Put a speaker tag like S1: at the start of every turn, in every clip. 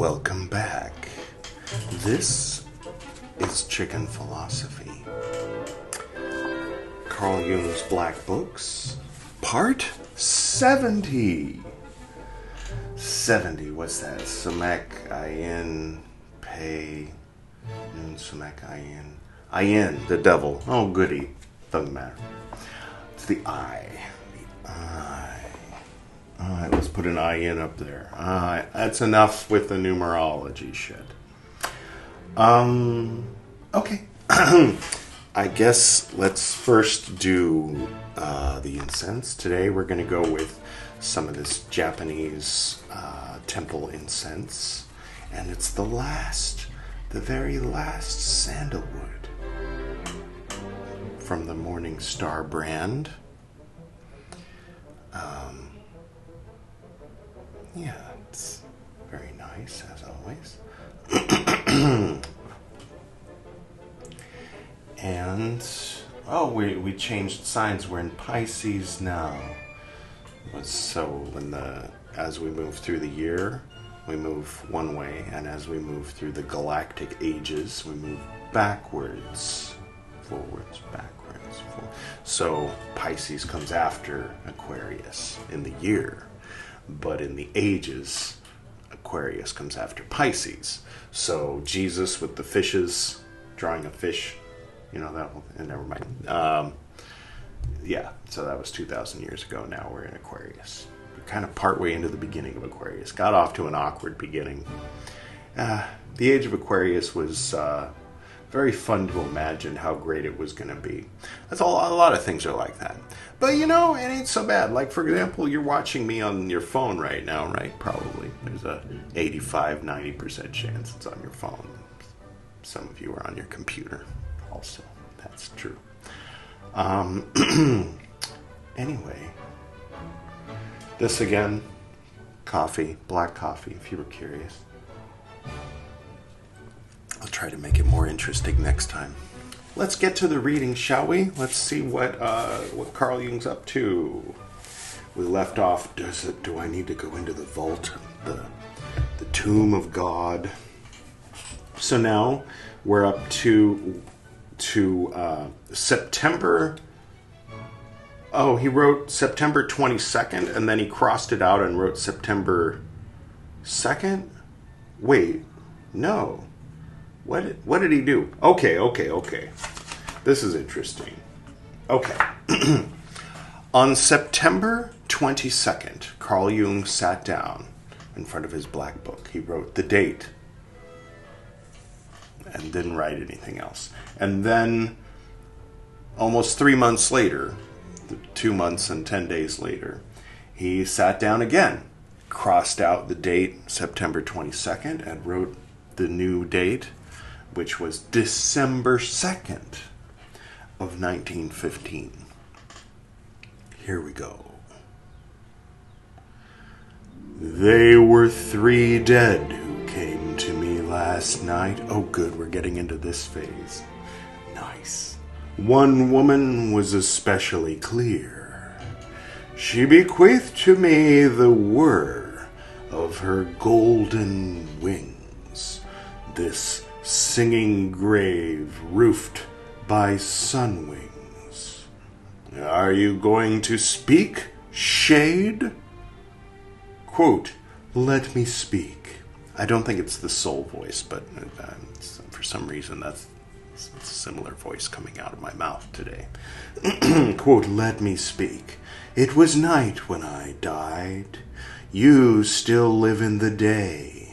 S1: Welcome back. This is Chicken Philosophy. Carl Jung's Black Books, Part 70. 70, what's that? Samek, Ayin, Pei, Nun Samek, Ayin. Ayin, the devil. Oh, goody. Doesn't matter. It's the I. The I. Alright, let's put an I in up there. Alright, that's enough with the numerology shit. Okay. I guess let's first do the incense. Today we're going to go with some of this Japanese temple incense. And it's the very last sandalwood from the Morning Star brand. Yeah, it's very nice, as always. And, we changed signs. We're in Pisces now. So, as we move through the year, we move one way, and as we move through the galactic ages, we move backwards. Forwards, backwards, forwards. So, Pisces comes after Aquarius in the year. But in the ages, Aquarius comes after Pisces. So Jesus with the fishes, drawing a fish, that whole thing, never mind. So that was 2,000 years ago. Now we're in Aquarius. We're kind of partway into the beginning of Aquarius. Got off to an awkward beginning. The age of Aquarius was very fun to imagine how great it was going to be. That's a lot of things are like that. But, it ain't so bad. Like, for example, you're watching me on your phone right now, right? Probably. There's a 85-90% chance it's on your phone. Some of you are on your computer also. That's true. Anyway. This again. Coffee. Black coffee, if you were curious. I'll try to make it more interesting next time. Let's get to the reading, shall we? Let's see what Carl Jung's up to. We left off. Do I need to go into the vault, the tomb of God? So now we're up to September. Oh, he wrote September 22nd, and then he crossed it out and wrote September 2nd. Wait, no. What did he do? Okay. This is interesting. Okay. On September 22nd, Carl Jung sat down in front of his black book. He wrote the date and didn't write anything else. And then almost 3 months later, 2 months and 10 days later, he sat down again, crossed out the date September 22nd and wrote the new date, which was December 2nd of 1915. Here we go. They were 3 dead who came to me last night. Oh, good, we're getting into this phase. Nice. One woman was especially clear. She bequeathed to me the whir of her golden wings. This singing grave roofed by sun wings. Are you going to speak, shade? Quote, let me speak. I don't think it's the soul voice, but for some reason that's a similar voice coming out of my mouth today. Quote, let me speak. It was night when I died. You still live in the day.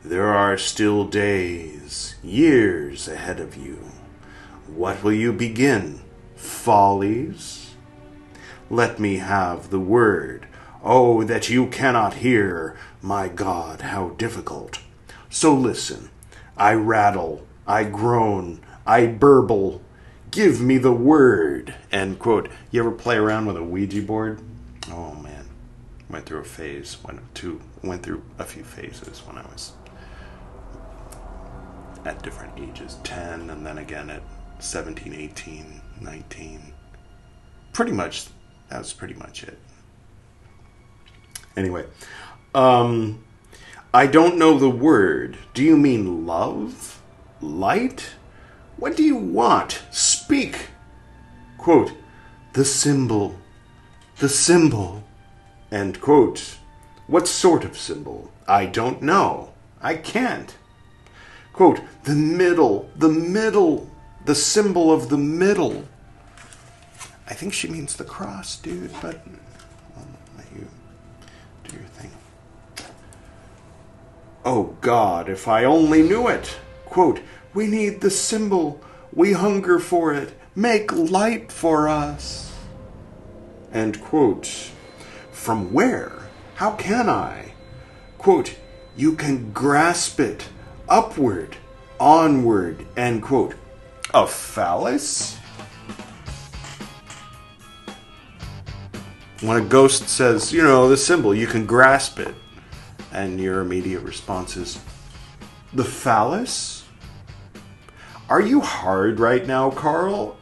S1: There are still days, years ahead of you. What will you begin? Follies? Let me have the word. Oh, that you cannot hear. My God, how difficult. So listen. I rattle. I groan. I burble. Give me the word. End quote. You ever play around with a Ouija board? Oh, man. Went through a phase. Went through a few phases when I was at different ages, 10, and then again at 17, 18, 19. That was pretty much it. Anyway, I don't know the word. Do you mean love? Light? What do you want? Speak. Quote, the symbol. The symbol. End quote. What sort of symbol? I don't know. I can't. Quote, the middle. The middle. The symbol of the middle. I think she means the cross, dude, but I'll let you do your thing. Oh God, if I only knew it. Quote, we need the symbol. We hunger for it. Make light for us. End quote. From where? How can I? Quote, you can grasp it. Upward. Onward. End quote. A phalice? When a ghost says, the symbol, you can grasp it. And your immediate response is, the phalice? Are you hard right now, Carl?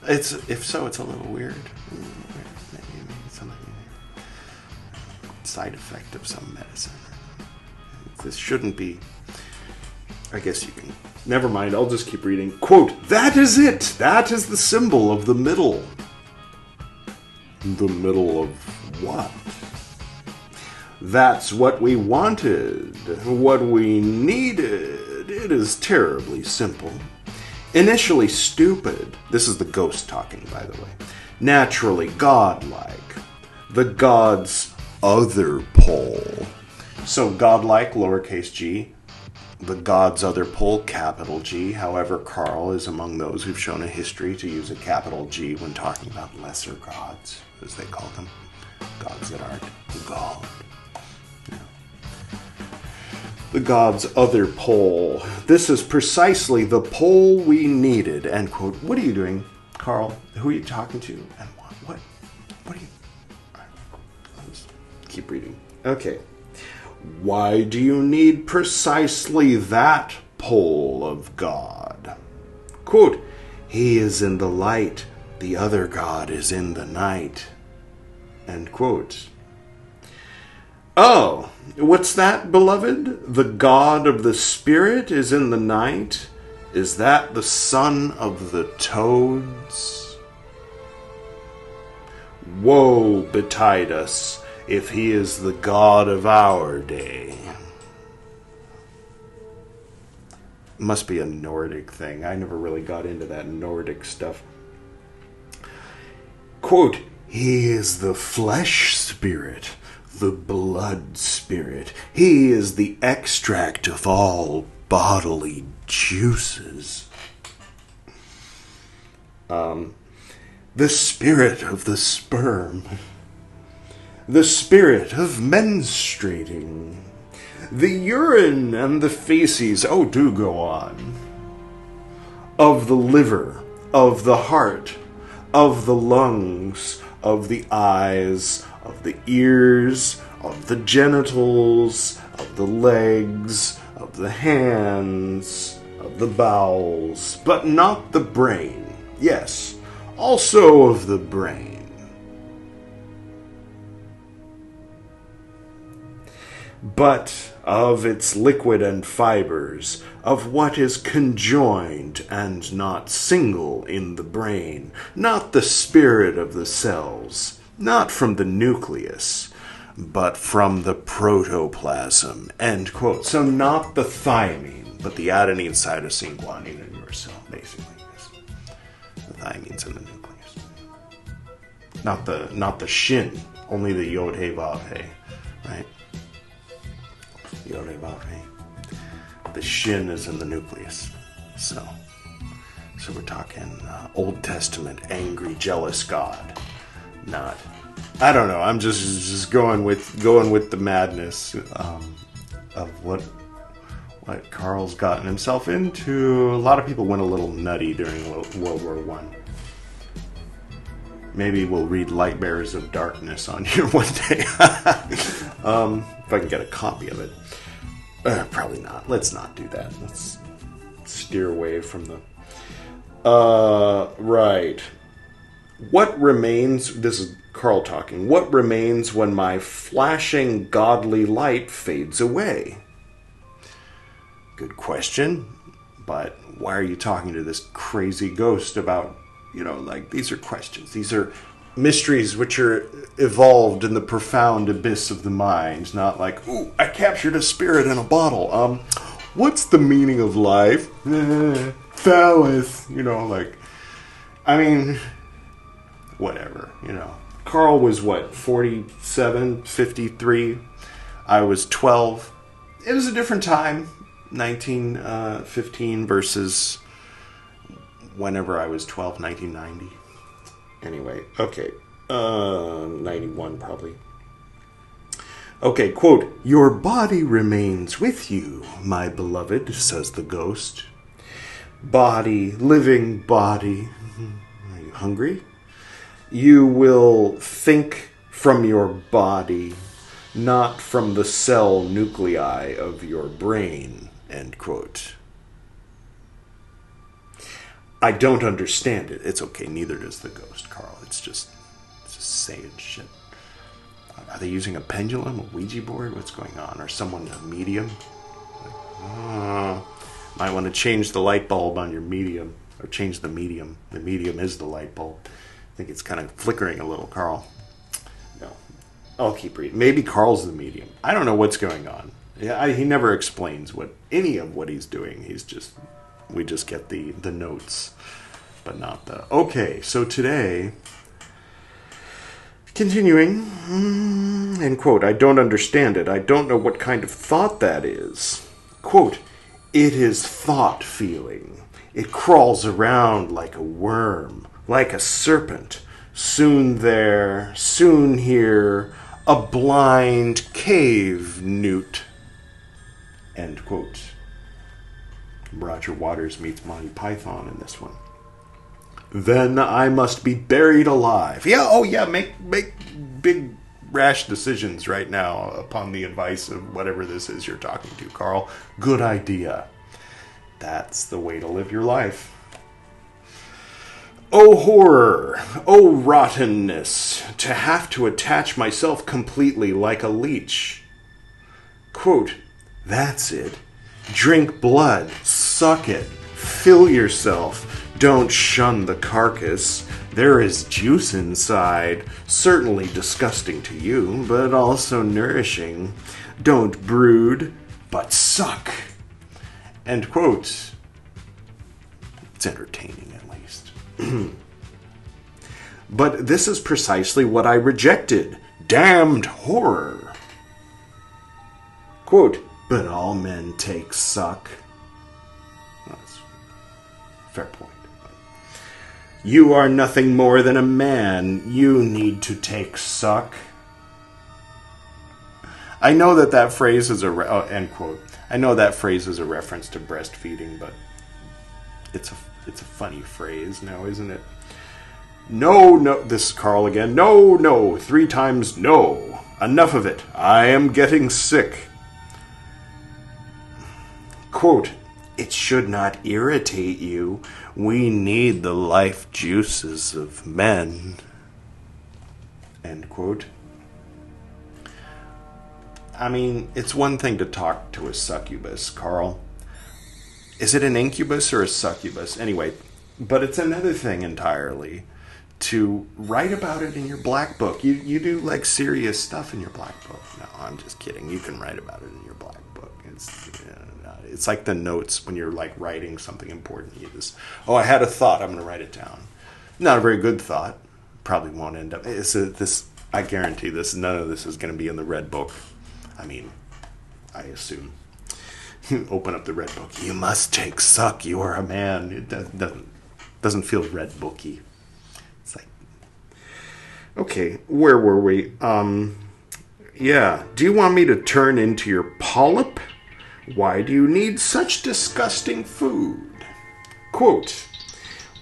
S1: If so, it's a little weird. Maybe something side effect of some medicine. This shouldn't be. I guess you can. Never mind, I'll just keep reading. Quote, that is it! That is the symbol of the middle. The middle of what? That's what we wanted. What we needed. It is terribly simple. Initially stupid. This is the ghost talking, by the way. Naturally godlike. The god's other pole. So godlike, lowercase g. The god's other pole, capital G. However, Carl is among those who've shown a history to use a capital G when talking about lesser gods, as they call them. Gods that aren't God. The god's other pole. This is precisely the pole we needed. End quote. What are you doing, Carl? Who are you talking to? And what? What are you... All right. Let's keep reading. Okay. Why do you need precisely that pole of God? Quote, he is in the light. The other God is in the night. End quote. Oh, what's that, beloved? The God of the Spirit is in the night? Is that the son of the toads? Woe betide us if he is the God of our day. Must be a Nordic thing. I never really got into that Nordic stuff. Quote, he is the flesh spirit, the blood spirit. He is the extract of all bodily juices. The spirit of the sperm. The spirit of menstruating. The urine and the feces. Oh, do go on. Of the liver, of the heart, of the lungs, of the eyes, of the ears, of the genitals, of the legs, of the hands, of the bowels, but not the brain. Yes, also of the brain. But of its liquid and fibers, of what is conjoined and not single in the brain, not the spirit of the cells, not from the nucleus, but from the protoplasm. End quote. So not the thymine, but the adenine, cytosine, guanine in your cell, basically. The thymine's in the nucleus. Not the shin, only the yod he vav he, right? Yod he vav he. The shin is in the nucleus. So we're talking Old Testament angry, jealous God. Not, I don't know. I'm just going with the madness of what Carl's gotten himself into. A lot of people went a little nutty during World War I. Maybe we'll read Light Bearers of Darkness on here one day. If I can get a copy of it. Probably not. Let's not do that. Let's steer away from the... Right. What remains... This is Carl talking. What remains when my flashing godly light fades away? Good question. But why are you talking to this crazy ghost about, like, these are questions. These are mysteries which are evolved in the profound abyss of the mind. Not like, ooh, I captured a spirit in a bottle. What's the meaning of life? Phalice. Whatever, Carl was, 47, 53? I was 12. It was a different time. 1915 versus whenever I was 12, 1990. Anyway, okay. 91 probably. Okay, quote, "Your body remains with you, my beloved," says the ghost. Body, living body. Are you hungry? You will think from your body, not from the cell nuclei of your brain, end quote. I don't understand it. It's okay, neither does the ghost, Carl. It's just saying shit. Are they using a pendulum, a Ouija board? What's going on? Or someone, a medium? Might want to change the light bulb on your medium. Or change the medium. The medium is the light bulb. I think it's kind of flickering a little, Carl. No. I'll keep reading. Maybe Carl's the medium. I don't know what's going on. Yeah, he never explains any of what he's doing. We just get the notes, but not the... Okay, so today... Continuing, end quote, "I don't understand it. I don't know what kind of thought that is." Quote, "It is thought feeling. It crawls around like a worm, like a serpent. Soon there, soon here, a blind cave newt." End quote. Roger Waters meets Monty Python in this one. "Then I must be buried alive." Make big rash decisions right now upon the advice of whatever this is you're talking to, Carl. Good idea. That's the way to live your life. "Oh horror, oh rottenness, to have to attach myself completely like a leech." Quote, "That's it. Drink blood, suck it, fill yourself. Don't shun the carcass. There is juice inside, certainly disgusting to you, but also nourishing. Don't brood, but suck." End quote. It's entertaining, at least. "But this is precisely what I rejected. Damned horror." Quote, "But all men take suck." Well, that's a fair point. "You are nothing more than a man. You need to take suck." I know that phrase is end quote. I know that phrase is a reference to breastfeeding, but it's a funny phrase now, isn't it? No, this is Carl again. No, 3 times no. Enough of it. I am getting sick. Quote, "It should not irritate you. We need the life juices of men." End quote. It's one thing to talk to a succubus, Carl. Is it an incubus or a succubus? Anyway, but it's another thing entirely to write about it in your black book. You do, serious stuff in your black book. No, I'm just kidding. You can write about it in your black book. It's like the notes when you're writing something important. You just, I had a thought, I'm going to write it down. Not a very good thought. Probably won't end up. I guarantee this. None of this is going to be in the red book. I assume. Open up the red book. You must take suck. You are a man. It doesn't feel red booky. It's like, okay, where were we? Yeah. "Do you want me to turn into your polyp? Why do you need such disgusting food?" Quote,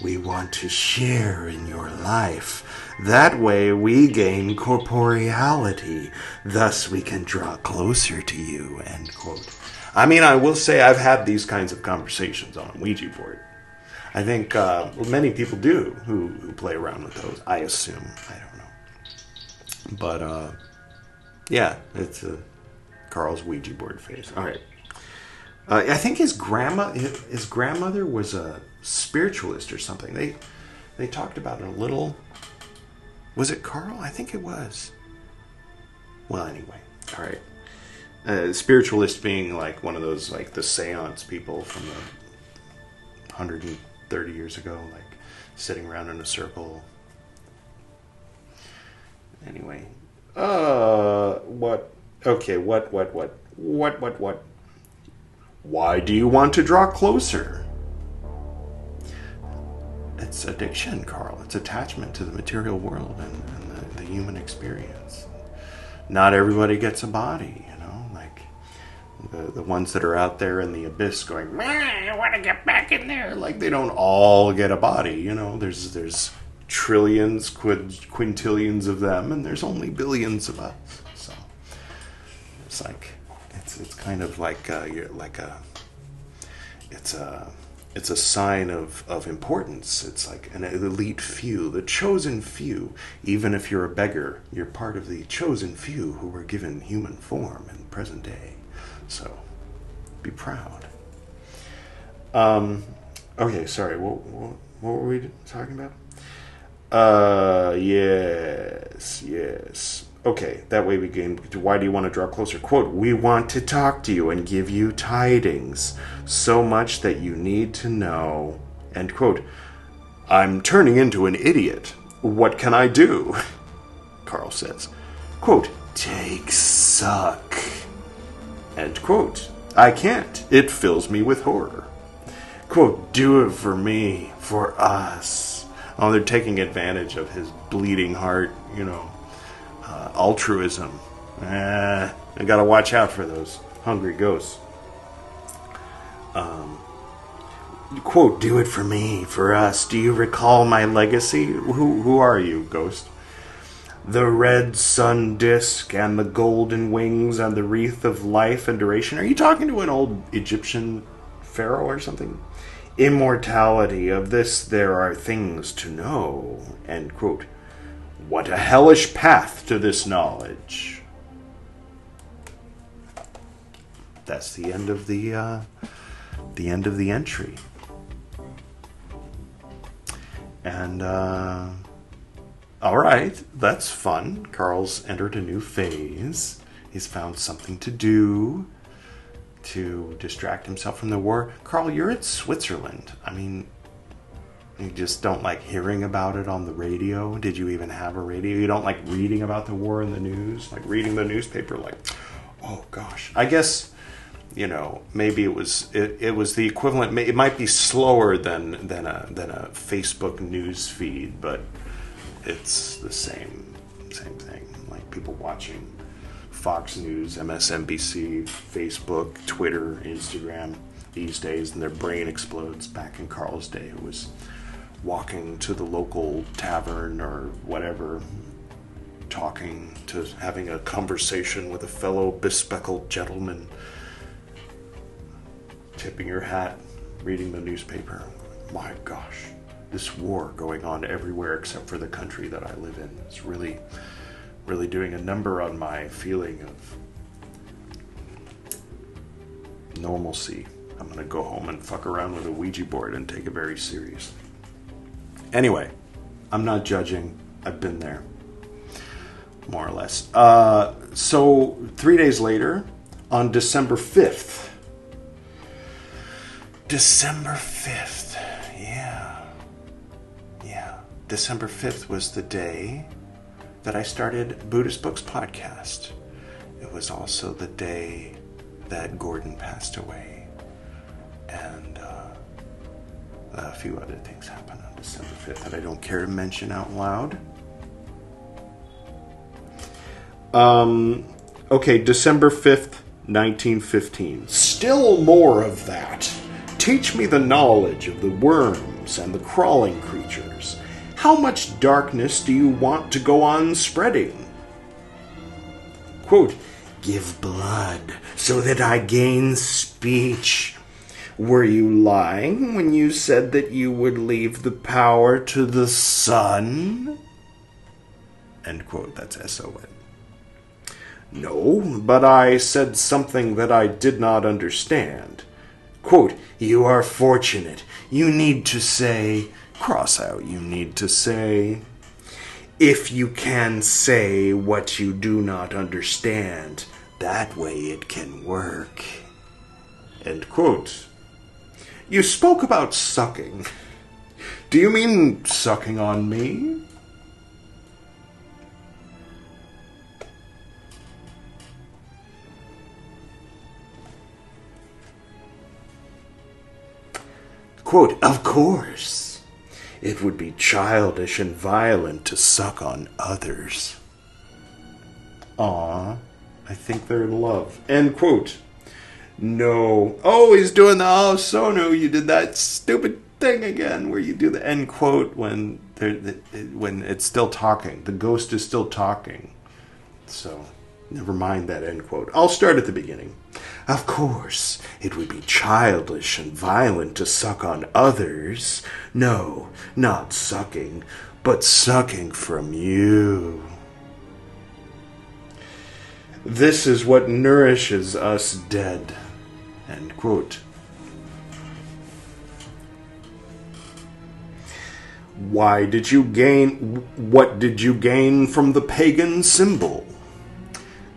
S1: "We want to share in your life. That way we gain corporeality. Thus we can draw closer to you." End quote. I will say I've had these kinds of conversations on a Ouija board. I think many people do who play around with those. I assume. I don't know. But, yeah, it's Carl's Ouija board phase. All right. I think his grandmother was a spiritualist or something. They talked about it a little. Was it Carl? I think it was. Well, anyway, all right. Spiritualist being like one of those, like the seance people from the 130 years ago, like sitting around in a circle. Anyway, what? Okay, what? Why do you want to draw closer? It's addiction, Carl. It's attachment to the material world and the human experience. Not everybody gets a body, you know, like the ones that are out there in the abyss going, I want to get back in there. Like, they don't all get a body, you know. There's trillions, quintillions of them, and there's only billions of us. So it's like it's kind of like it's a sign of importance. It's like an elite few, the chosen few. Even if you're a beggar, you're part of the chosen few who were given human form in the present day. So, be proud. Okay, sorry. What were we talking about? Yes. Okay, that way we gain. Why do you want to draw closer? Quote, we want to talk to you and give you tidings, so much that you need to know. End quote. I'm turning into an idiot. What can I do? Carl says. Quote, take suck. End quote. I can't. It fills me with horror. Quote, do it for me, for us. Oh, they're taking advantage of his bleeding heart, you know. Altruism. I gotta watch out for those hungry ghosts. Quote, do it for me, for us. Do you recall my legacy? Who are you, ghost? The red sun disk and the golden wings and the wreath of life and duration. Are you talking to an old Egyptian pharaoh or something? Immortality, of this there are things to know. End quote. What a hellish path to this knowledge. That's the end of the entry. And all right, that's fun. Carl's entered a new phase. He's found something to do to distract himself from the war. Carl, you're in Switzerland. I mean, you just don't like hearing about it on the radio? Did you even have a radio? You don't like reading about the war in the news? Like reading the newspaper? Like, oh gosh. I guess, you know, maybe it was the equivalent. It might be slower than a Facebook news feed, but it's the same thing. Like people watching Fox News, MSNBC, Facebook, Twitter, Instagram these days, and their brain explodes. Back in Carl's day, it was walking to the local tavern or whatever, having a conversation with a fellow bespectacled gentleman, tipping your hat, reading the newspaper. My gosh, this war going on everywhere except for the country that I live in. It's really, really doing a number on my feeling of normalcy. I'm going to go home and fuck around with a Ouija board and take it very seriously. Anyway, I'm not judging. I've been there, more or less. So 3 days later, on December 5th. December 5th. Yeah. December 5th was the day that I started Buddhist Books Podcast. It was also the day that Gordon passed away. And a few other things happened on December 5th that I don't care to mention out loud. Okay, December 5th, 1915. Still more of that. Teach me the knowledge of the worms and the crawling creatures. How much darkness do you want to go on spreading? Quote, give blood so that I gain speech. Were you lying when you said that you would leave the power to the sun? End quote. That's S-O-N. No, but I said something that I did not understand. Quote, you are fortunate. You need to say, cross out, you need to say, if you can say what you do not understand, that way it can work. End quote. You spoke about sucking. Do you mean sucking on me? Quote, of course. It would be childish and violent to suck on others. Aw, I think they're in love. End quote. No. Oh, he's doing the Sono, you did that stupid thing again where you do the end quote when it's still talking. The ghost is still talking. So, never mind that end quote. I'll start at the beginning. Of course, it would be childish and violent to suck on others. No, not sucking, but sucking from you. This is what nourishes us dead. End quote. What did you gain from the pagan symbol?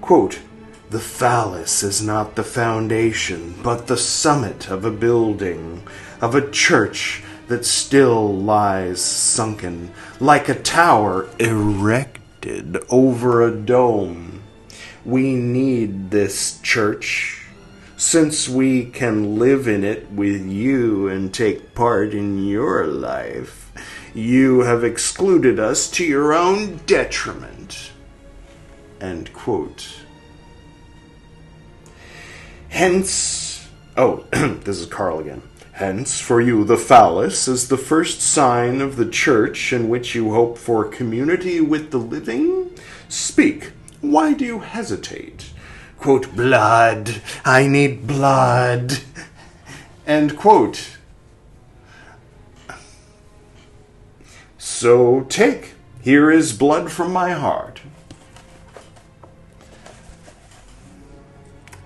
S1: Quote, the phalice is not the foundation, but the summit of a building, of a church that still lies sunken, like a tower erected over a dome. We need this church, since we can live in it with you and take part in your life. You have excluded us to your own detriment. End quote. Hence, this is Carl again. Hence, for you, the phallus is the first sign of the church in which you hope for community with the living. Speak, why do you hesitate? Quote, blood, I need blood. End quote. So take, here is blood from my heart.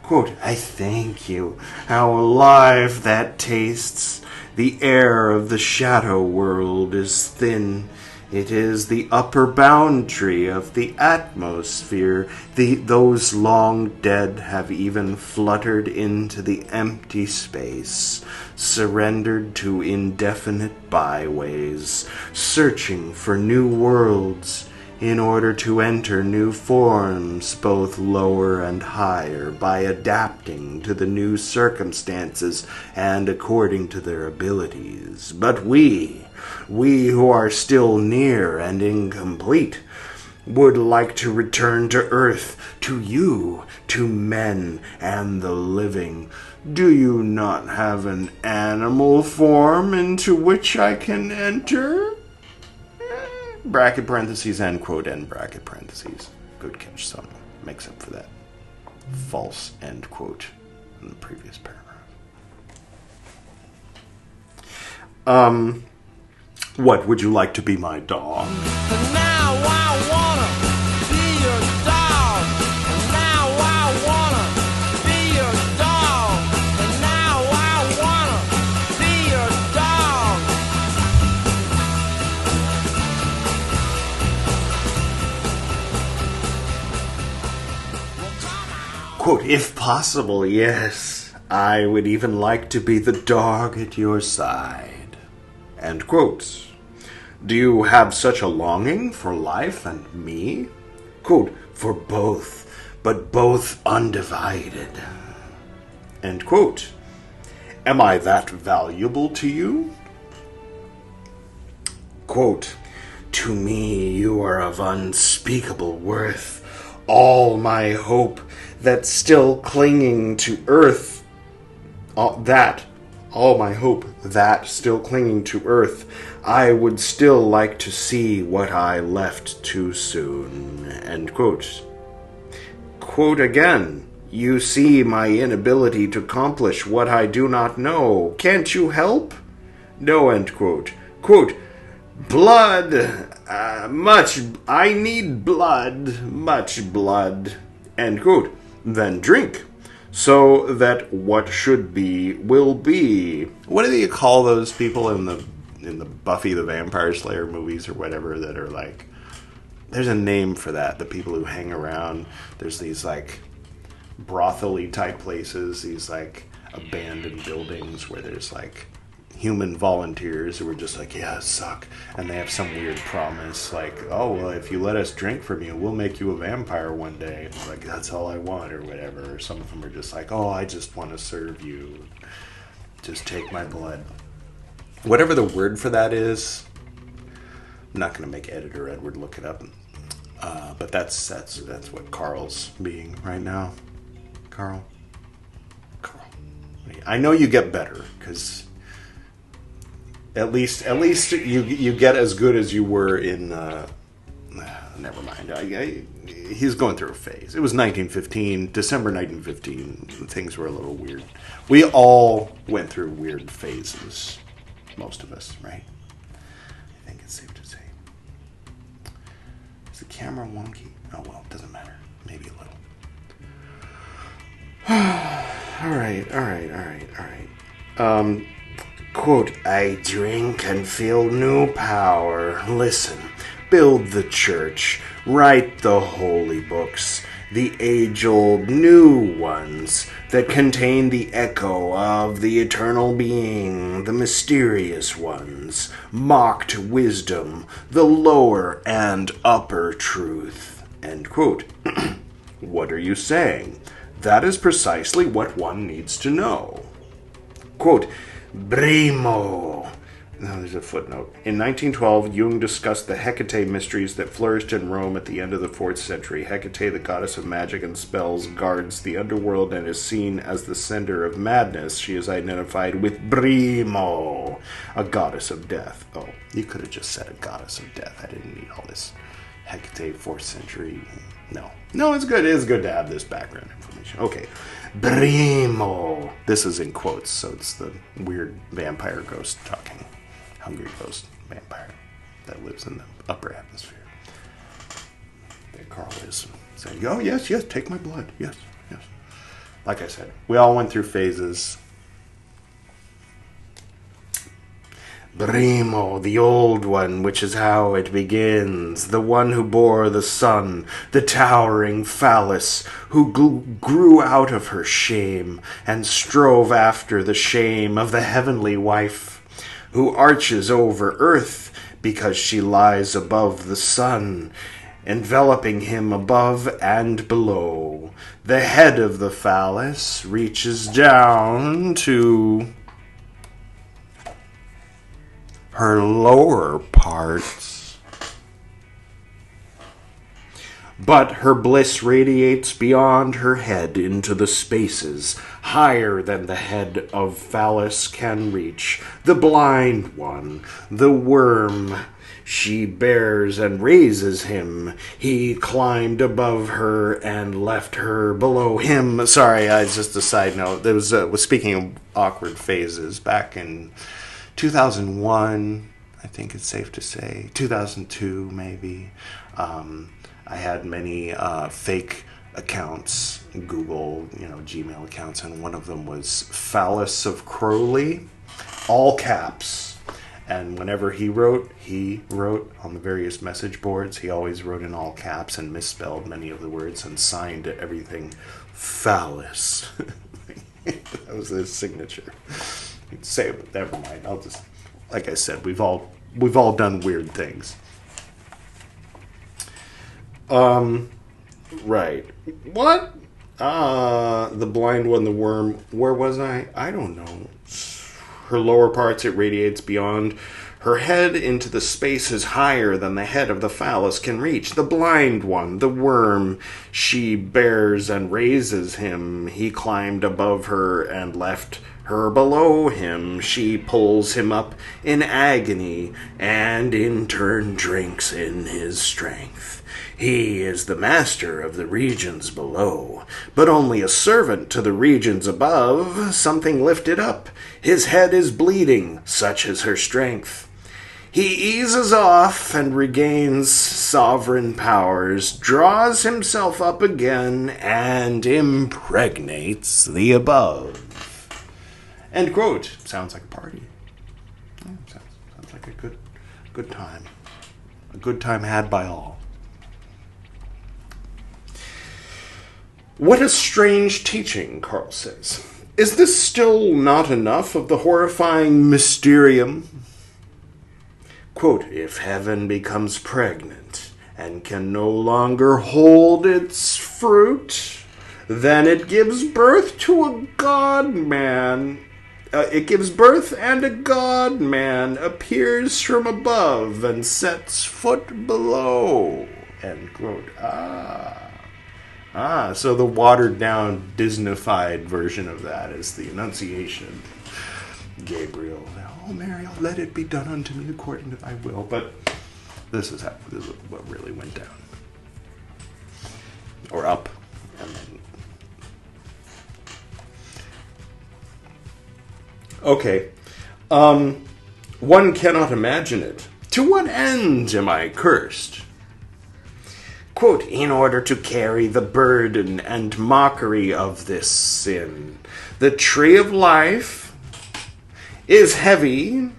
S1: Quote, I thank you. How alive that tastes. The air of the shadow world is thin. It is the upper boundary of the atmosphere. Those long dead have even fluttered into the empty space, surrendered to indefinite byways, searching for new worlds, in order to enter new forms, both lower and higher, by adapting to the new circumstances and according to their abilities. But we who are still near and incomplete, would like to return to earth, to you, to men and the living. Do you not have an animal form into which I can enter? Bracket parentheses, end quote, end bracket parentheses. Good catch, son. Makes up for that false end quote in the previous paragraph. What, would you like to be my dog?
S2: And now I wanna be your dog. And now I wanna be your dog. And now I wanna be your dog.
S1: Quote, if possible, yes. I would even like to be the dog at your side. End quote. Do you have such a longing for life and me? Quote, for both, but both undivided. End quote. Am I that valuable to you? Quote, to me you are of unspeakable worth. All my hope that's still clinging to earth, all my hope that still clinging to earth, I would still like to see what I left too soon. End quote. Quote again. You see my inability to accomplish what I do not know. Can't you help? No, end quote. Quote, blood, I need blood, much blood. End quote. Then drink. so that what should be will be. What do you call those people in the Buffy the Vampire Slayer movies or whatever that are like, there's a name for that, the people who hang around, there's these like brothel-y type places, these like abandoned buildings where there's like human volunteers who are just like, yeah, suck, and they have some weird promise like, oh, well, if you let us drink from you, we'll make you a vampire one day. And like, that's all I want, or whatever. Or some of them are just like, oh, I just want to serve you, just take my blood. Whatever the word for that is, I'm not going to make editor Edward look it up, but that's what Carl's being right now. Carl, I know you get better, because At least you get as good as you were in. Never mind. He's going through a phase. It was 1915, December 1915. Things were a little weird. We all went through weird phases. Most of us, right? I think it's safe to say. Is the camera wonky? Oh well, it doesn't matter. Maybe a little. All right. Quote, I drink and feel new power. Listen, build the church, write the holy books, the age-old new ones that contain the echo of the eternal being, the mysterious ones, mocked wisdom, the lower and upper truth. End quote. What are you saying? That is precisely what one needs to know. Quote, Brimo. Now there's a footnote. In 1912, Jung discussed the Hecate mysteries that flourished in Rome at the end of the 4th century. Hecate, the goddess of magic and spells, guards the underworld and is seen as the sender of madness. She is identified with Brimo, a goddess of death. Oh, you could have just said a goddess of death. I didn't need all this Hecate 4th century. No, it's good. It's good to have this background information. Okay. Brimo. This is in quotes, so it's the weird vampire ghost talking. Hungry ghost vampire that lives in the upper atmosphere. There Carl is saying, oh, yes, take my blood. Yes. Like I said, we all went through phases. Brimo, the old one, which is how it begins, the one who bore the sun, the towering phalice, who grew out of her shame, and strove after the shame of the heavenly wife, who arches over earth, because she lies above the sun, enveloping him above and below. The head of the phallus reaches down to her lower parts, but her bliss radiates beyond her head into the spaces higher than the head of phallus can reach. The blind one, the worm, she bears and raises him. He climbed above her and left her below him. Sorry, just a side note. There was speaking of awkward phases back in 2001, I think it's safe to say, 2002 maybe. I had many fake accounts, Google, Gmail accounts, and one of them was Phallus of Crowley, all caps. And whenever he wrote on the various message boards, he always wrote in all caps and misspelled many of the words and signed everything phallus. That was his signature. Say, but never mind. I'll just, like I said, we've all done weird things. Right. What? The blind one, the worm. Where was I? I don't know. Her lower parts, it radiates beyond her head into the spaces higher than the head of the phallus can reach. The blind one, the worm, she bears and raises him. He climbed above her and left her below him. She pulls him up in agony and in turn drinks in his strength. He is the master of the regions below, but only a servant to the regions above, something lifted up. His head is bleeding, such is her strength. He eases off and regains sovereign powers, draws himself up again, and impregnates the above. End quote. Sounds like a party. Yeah, sounds like a good time. A good time had by all. What a strange teaching, Carl says. Is this still not enough of the horrifying mysterium? Quote, if heaven becomes pregnant and can no longer hold its fruit, then it gives birth to a God-man. It gives birth, and a God-man appears from above and sets foot below. End quote. So the watered-down, Disney-fied version of that is the Annunciation. Gabriel, oh Mary, let it be done unto me according to thy will. But this is what really went down. Or up. And then... Okay. One cannot imagine it. To what end am I cursed? Quote, in order to carry the burden and mockery of this sin. The tree of life is heavy.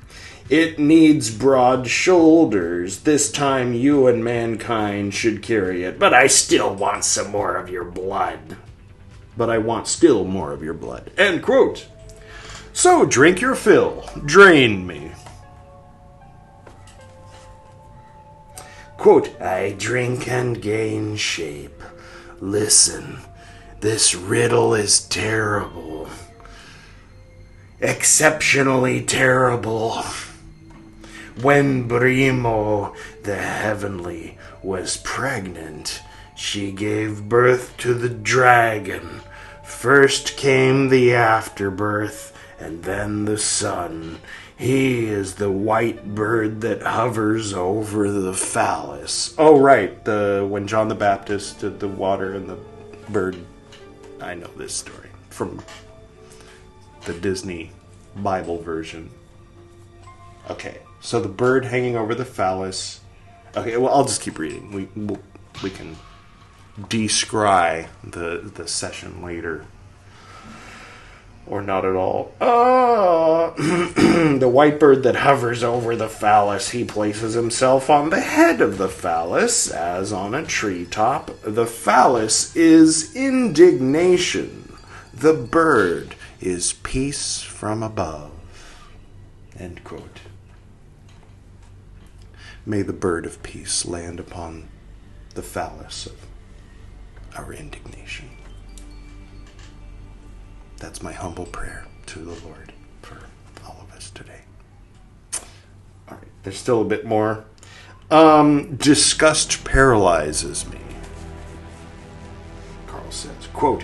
S1: It needs broad shoulders. This time you and mankind should carry it. But I still want some more of your blood. But I want still more of your blood. End quote. So drink your fill. Drain me. Quote, I drink and gain shape. Listen, this riddle is terrible. Exceptionally terrible. When Brimo, the heavenly, was pregnant, she gave birth to the dragon. First came the afterbirth, and then the son. He is the white bird that hovers over the phalice. Oh, right. When John the Baptist did the water and the bird. I know this story from the Disney Bible version. Okay, so the bird hanging over the phallus. Okay, well, I'll just keep reading. We can descry the session later. Or not at all. The white bird that hovers over the phallus, he places himself on the head of the phallus, as on a treetop. The phallus is indignation. The bird is peace from above. End quote. May the bird of peace land upon the phallus of our indignation. That's my humble prayer to the Lord for all of us today. All right, there's still a bit more. Disgust paralyzes me. Carl says, quote,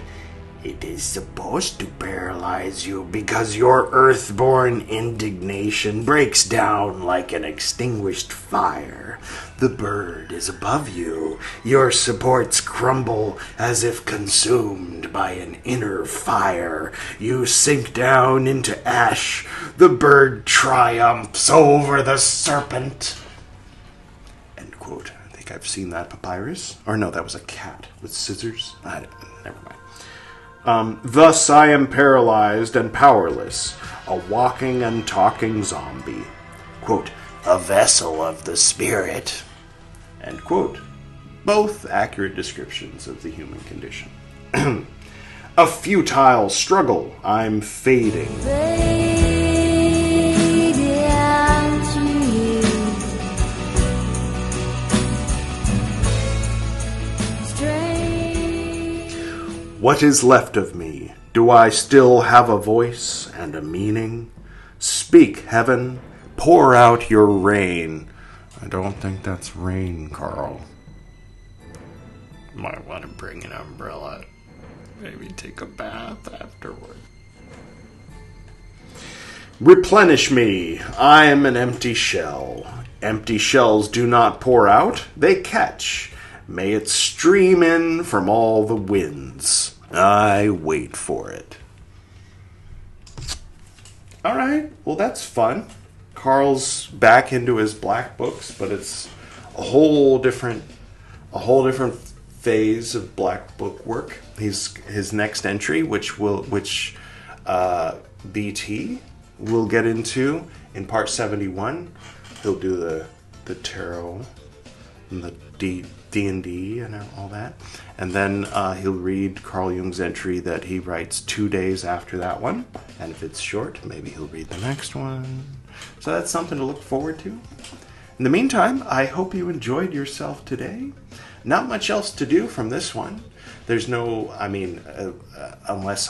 S1: it is supposed to paralyze you because your earthborn indignation breaks down like an extinguished fire. The bird is above you. Your supports crumble as if consumed by an inner fire. You sink down into ash. The bird triumphs over the serpent. End quote. I think I've seen that papyrus. Or no, that was a cat with scissors. Never mind. Thus I am paralyzed and powerless, a walking and talking zombie. Quote, a vessel of the spirit. End quote. Both accurate descriptions of the human condition. A futile struggle. I'm fading. What is left of me? Do I still have a voice and a meaning? Speak, heaven. Pour out your rain. I don't think that's rain, Carl. Might want to bring an umbrella. Maybe take a bath afterward. Replenish me. I am an empty shell. Empty shells do not pour out, they catch. May it stream in from all the winds. I wait for it. All right. Well, that's fun. Carl's back into his black books, but it's a whole different phase of black book work. His next entry, which BT will get into in part 71. He'll do the tarot and the D&D and all that. And then he'll read Carl Jung's entry that he writes 2 days after that one. And if it's short, maybe he'll read the next one. So that's something to look forward to. In the meantime, I hope you enjoyed yourself today. Not much else to do from this one. There's no, unless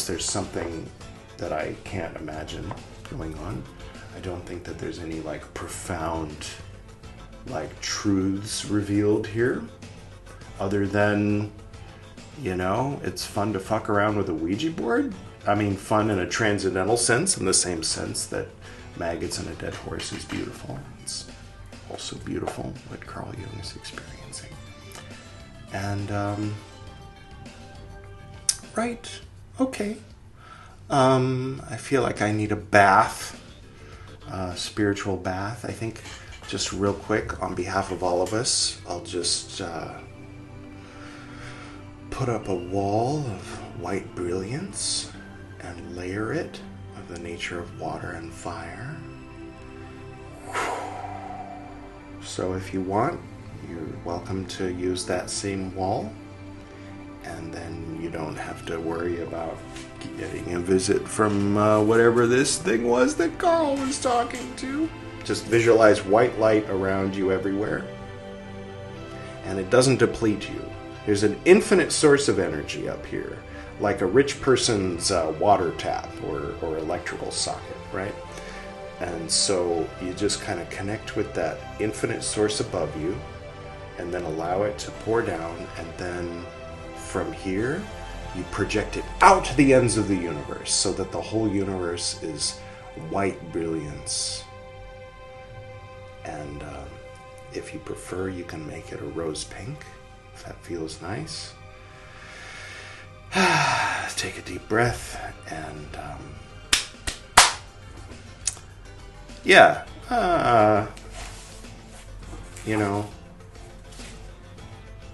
S1: there's something that I can't imagine going on, I don't think that there's any like profound like truths revealed here, other than, you know, it's fun to fuck around with a Ouija board. I mean, fun in a transcendental sense, in the same sense that maggots in a dead horse is beautiful. It's also beautiful what Carl Jung is experiencing. And, right, okay. I feel like I need a bath, spiritual bath. I think just real quick, on behalf of all of us, I'll just put up a wall of white brilliance and layer it of the nature of water and fire. So if you want, you're welcome to use that same wall, and then you don't have to worry about getting a visit from whatever this thing was that Carl was talking to. Just visualize white light around you everywhere, and it doesn't deplete you. There's an infinite source of energy up here, like a rich person's water tap or electrical socket, right? And so you just kind of connect with that infinite source above you, and then allow it to pour down, and then from here you project it out to the ends of the universe, so that the whole universe is white brilliance. And if you prefer, you can make it a rose pink, if that feels nice. Take a deep breath, and you know,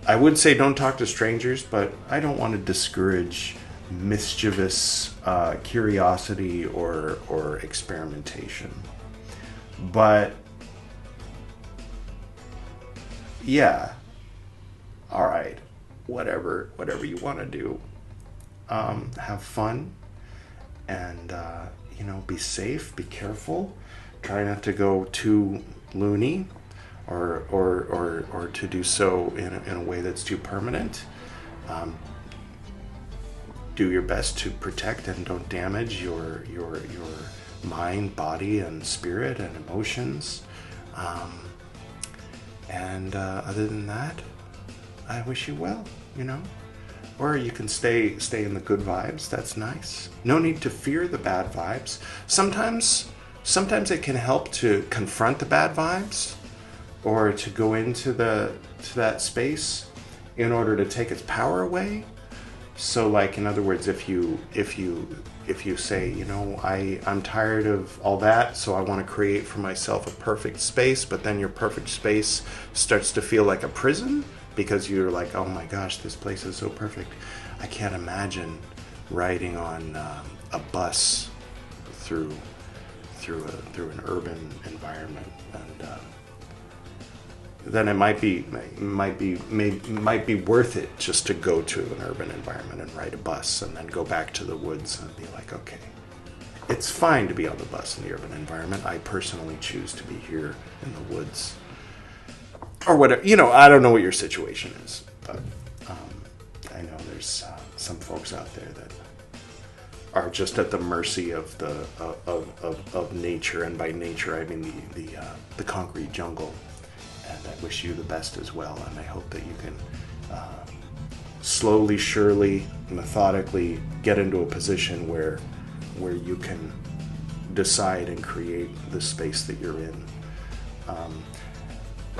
S1: I would say don't talk to strangers, but I don't want to discourage mischievous curiosity or experimentation. But yeah, all right, whatever you want to do, have fun, and you know, be safe, be careful, try not to go too loony, or to do so in a way that's too permanent. Do your best to protect and don't damage your mind, body, and spirit and emotions. And other than that, I wish you well, you know. Or you can stay in the good vibes. That's nice. No need to fear the bad vibes. Sometimes it can help to confront the bad vibes, or to go into that space in order to take its power away. So, like, in other words, if you say, you know, I'm tired of all that, so I want to create for myself a perfect space, but then your perfect space starts to feel like a prison, because you're like, oh my gosh, this place is so perfect. I can't imagine riding on a bus through an urban environment, and then it might be worth it just to go to an urban environment and ride a bus, and then go back to the woods and be like, okay, it's fine to be on the bus in the urban environment. I personally choose to be here in the woods. Or whatever, you know, I don't know what your situation is, but I know there's some folks out there that are just at the mercy of the of nature, and by nature I mean the concrete jungle. And I wish you the best as well, and I hope that you can slowly, surely, methodically get into a position where you can decide and create the space that you're in.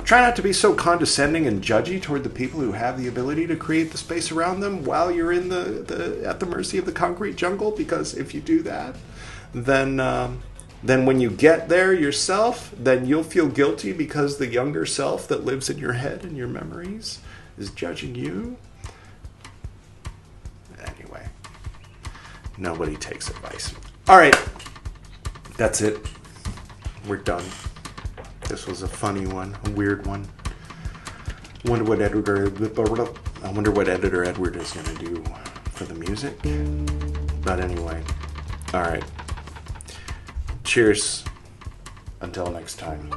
S1: Try not to be so condescending and judgy toward the people who have the ability to create the space around them while you're in at the mercy of the concrete jungle, because if you do that, then then when you get there yourself, then you'll feel guilty because the younger self that lives in your head and your memories is judging you. Anyway, nobody takes advice. All right, that's it. We're done. This was a funny one, a weird one. I wonder what editor Edward is going to do for the music. But anyway, all right. Cheers. Until next time.